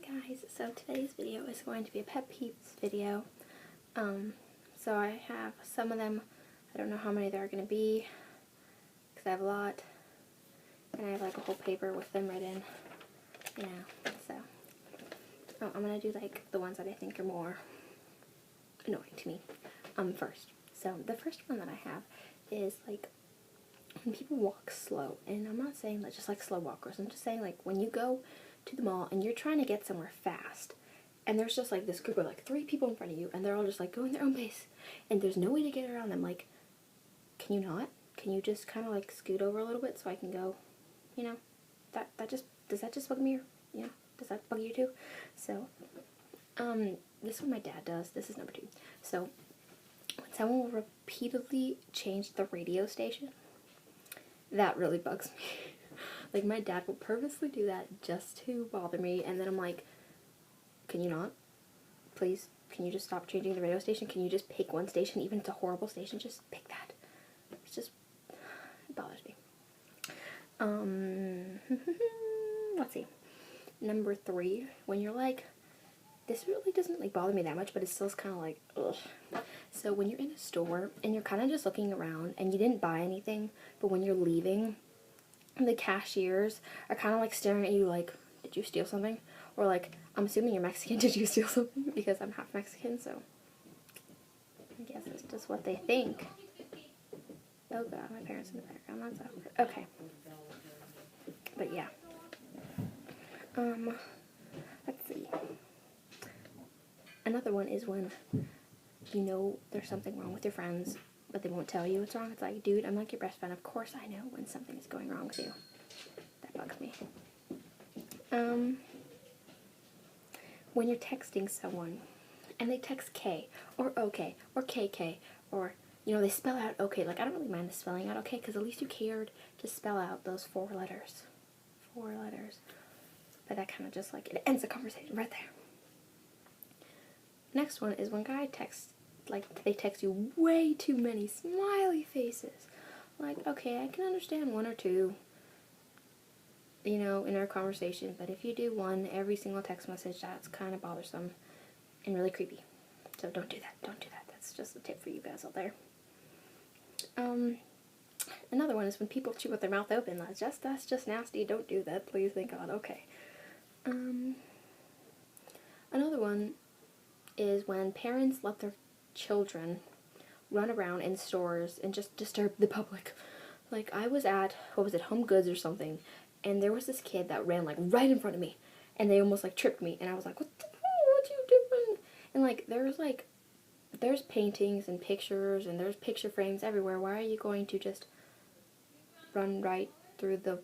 guys, so today's video is going to be a pet peeves video. So I have some of them. I don't know how many there are going to be because I have a lot, and I have like a whole paper with them right in. So I'm going to do like the ones that I think are more annoying to me first. So the first one that I have is like when people walk slow, and I'm not saying like just like slow walkers. I'm just saying like when you go to the mall and you're trying to get somewhere fast, and there's just like this group of like 3 people in front of you, and they're all just like going their own pace, and there's no way to get around them. Like, can you not? Can you just kind of like scoot over a little bit so I can go? You know, does that just bug me? Or, you know, does that bug you too? So, this one my dad does. This is number 2. So, when someone will repeatedly change the radio station, that really bugs me. Like, my dad will purposely do that just to bother me, and then I'm like, can you not? Please, can you just stop changing the radio station? Can you just pick one station, even if it's a horrible station? Just pick that. It's just, it bothers me. Let's see. Number 3, when you're like, this really doesn't like bother me that much, but it still is kind of like, ugh. So when you're in a store and you're kind of just looking around and you didn't buy anything, but when you're leaving, the cashiers are kind of like staring at you like, did you steal something? Or like, I'm assuming you're Mexican, did you steal something? Because I'm half Mexican, so I guess it's just what they think. Oh god, my parents in the background, that's awkward. Okay. But yeah. Let's see. Another one is when you know there's something wrong with your friends, but they won't tell you what's wrong. It's like, dude, I'm like your best friend. Of course I know when something is going wrong with you. That bugs me. When you're texting someone and they text K or OK or KK or, you know, they spell out OK. Like, I don't really mind the spelling out OK because at least you cared to spell out those 4 letters. 4 letters. But that kind of just like, it ends the conversation right there. Next one is when guy texts, like, they text you way too many smiley faces. Like, okay, I can understand 1 or 2, you know, in our conversation, but if you do 1 every single text message, that's kind of bothersome and really creepy. So don't do that. Don't do that. That's just a tip for you guys out there. Another one is when people chew with their mouth open. That's just nasty. Don't do that, please. Thank God. Okay. Another one is when parents let their children run around in stores and just disturb the public. Like, I was at, what was it, Home Goods or something, and there was this kid that ran like right in front of me, and they almost like tripped me, and I was like, what you doing? And like, there's paintings and pictures and there's picture frames everywhere. Why are you going to just run right through the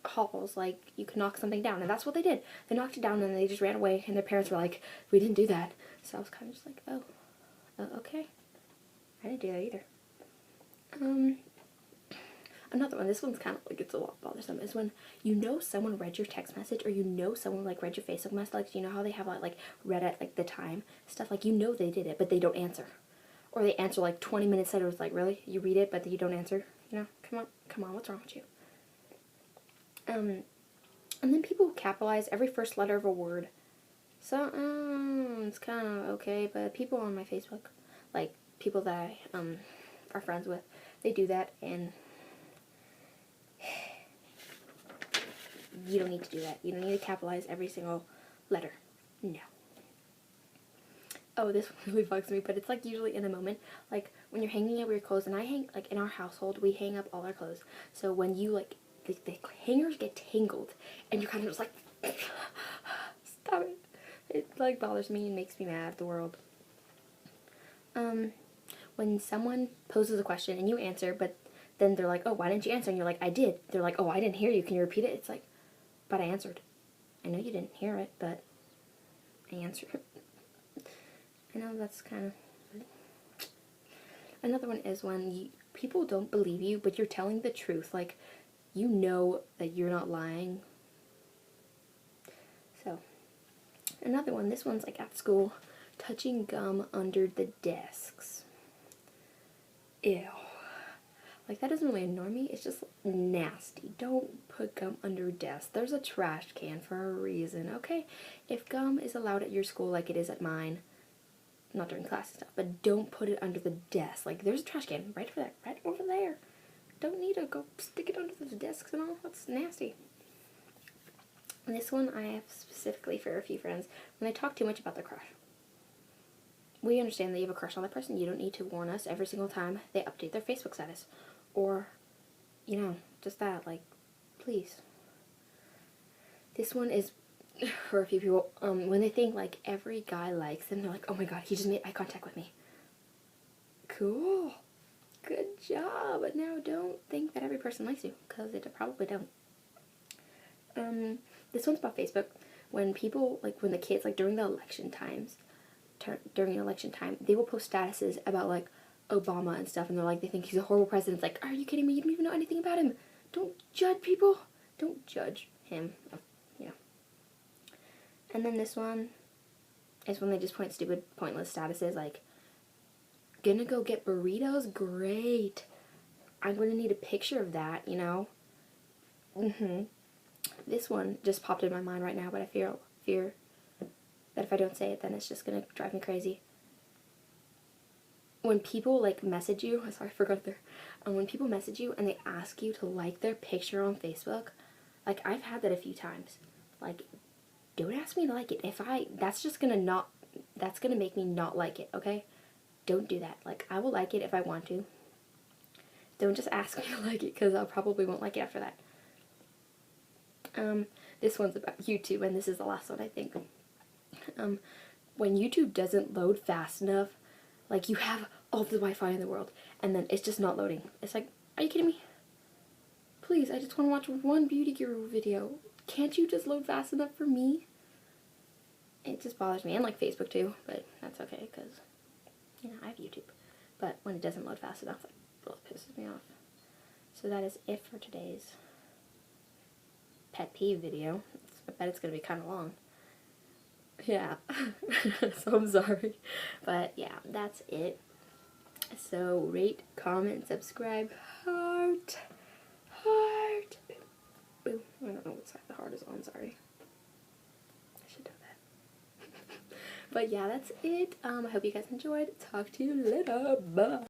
halls? Like, you can knock something down, and that's what they did. They knocked it down and they just ran away, and their parents were like, we didn't do that. So I was kind of just like, oh, okay. I didn't do that either. Another one, this one's kind of like, it's a lot bothersome, is when you know someone read your text message, or you know someone like read your Facebook message. Like, you know how they have like read at like the time stuff, like, you know they did it, but they don't answer, or they answer like 20 minutes later. It's like, really, you read it but you don't answer? You know, come on, what's wrong with you? And then people capitalize every first letter of a word. So it's kind of okay, but people on my Facebook, like people that I are friends with, they do that, and you don't need to do that. You don't need to capitalize every single letter. No. Oh, this one really bugs me, but it's like usually in a moment. Like when you're hanging up your clothes, and I hang, like in our household, we hang up all our clothes. So when you like, the hangers get tangled, and you're kind of just like, stop it. It like bothers me and makes me mad at the world. When someone poses a question and you answer, but then they're like, oh, why didn't you answer? And you're like, I did. They're like, oh, I didn't hear you. Can you repeat it? It's like, but I answered. I know you didn't hear it, but I answered. I know that's kind of... Another one is when people don't believe you, but you're telling the truth. Like, you know that you're not lying. So, another one, this one's like at school, touching gum under the desks. Ew. Like, that doesn't really annoy me. It's just nasty. Don't put gum under a desk. There's a trash can for a reason, okay? If gum is allowed at your school like it is at mine, not during class and stuff, but don't put it under the desk. Like, there's a trash can right over there. Don't need to go stick it under the desks and all. That's nasty. And this one I have specifically for a few friends. When they talk too much about their crush. We understand that you have a crush on that person. You don't need to warn us every single time they update their Facebook status. Or, you know, just that, like, please. This one is for a few people, when they think, like, every guy likes them, they're like, oh my god, he just made eye contact with me. Cool. Good job. But now don't think that every person likes you, because they probably don't. This one's about Facebook. When people, like, when the kids, like, during election time, they will post statuses about, like, Obama and stuff, and they're like, they think he's a horrible president. It's like, are you kidding me? You don't even know anything about him. Don't judge people. Don't judge him, you know. And then this one is when they just point stupid, pointless statuses, like, gonna go get burritos? Great. I'm gonna need a picture of that, you know. This one just popped in my mind right now, but I fear that if I don't say it, then it's just gonna drive me crazy. When people, like, message you, sorry, I forgot there. When people message you and they ask you to like their picture on Facebook, like, I've had that a few times. Like, don't ask me to like it. That's gonna make me not like it, okay? Don't do that. Like, I will like it if I want to. Don't just ask me to like it, because I probably won't like it after that. This one's about YouTube, and this is the last one, I think. When YouTube doesn't load fast enough, like, you have all the Wi-Fi in the world, and then it's just not loading. It's like, are you kidding me? Please, I just want to watch one beauty guru video. Can't you just load fast enough for me? It just bothers me, and like Facebook too, but that's okay, because, you know, I have YouTube. But when it doesn't load fast enough, it really pisses me off. So that is it for today's pet peeve video. I bet it's going to be kind of long. Yeah, so I'm sorry. But yeah, that's it. So rate, comment, subscribe, heart. Boo. I don't know what side the heart is on, sorry. I should know that. But yeah, that's it. I hope you guys enjoyed. Talk to you later. Bye.